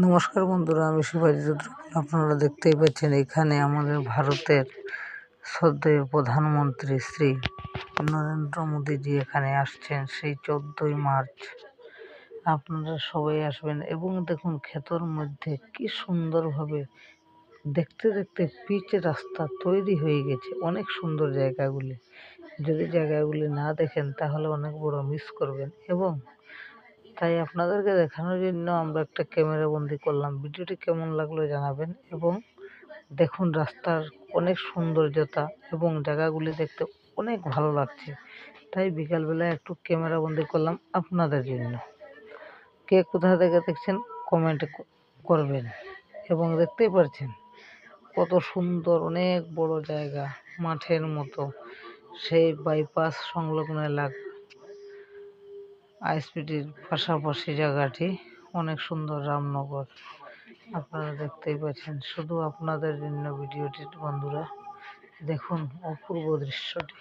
নমস্কার বন্ধুরা, আমি শিবাজি রুদ্রপাল। আপনারা দেখতেই পাচ্ছেন এখানে আমাদের ভারতের শ্রদ্ধেয় প্রধানমন্ত্রী শ্রী নরেন্দ্র মোদীজি এখানে আসছেন সেই 14ই মার্চ। আপনারা সবাই আসবেন এবং দেখুন ক্ষেতের মধ্যে কি সুন্দরভাবে দেখতে দেখতে পিচ রাস্তা তৈরি হয়ে গেছে। অনেক সুন্দর জায়গাগুলি, যদি জায়গাগুলি না দেখেন তাহলে অনেক বড় মিস করবেন। এবং তাই আপনাদেরকে দেখানোর জন্য আমরা একটা ক্যামেরা বন্দি করলাম। ভিডিওটি কেমন লাগলো জানাবেন এবং দেখুন রাস্তার অনেক সৌন্দর্যতা এবং জায়গাগুলি দেখতে অনেক ভালো লাগছে। তাই বিকালবেলায় একটু ক্যামেরা বন্দি করলাম আপনাদের জন্য। কে কোথা থেকে দেখছেন কমেন্ট করবেন। এবং দেখতেই পাচ্ছেন কত সুন্দর, অনেক বড় জায়গা, মাঠের মতো, সেই বাইপাস সংলগ্ন এলাকা, আইএসপিটির পাশাপাশি জায়গাটি অনেক সুন্দর। রামনগর আপনারা দেখতেই পাচ্ছেন। শুধু আপনাদের জন্য ভিডিওটি বন্ধুরা, দেখুন অপূর্ব দৃশ্যটি।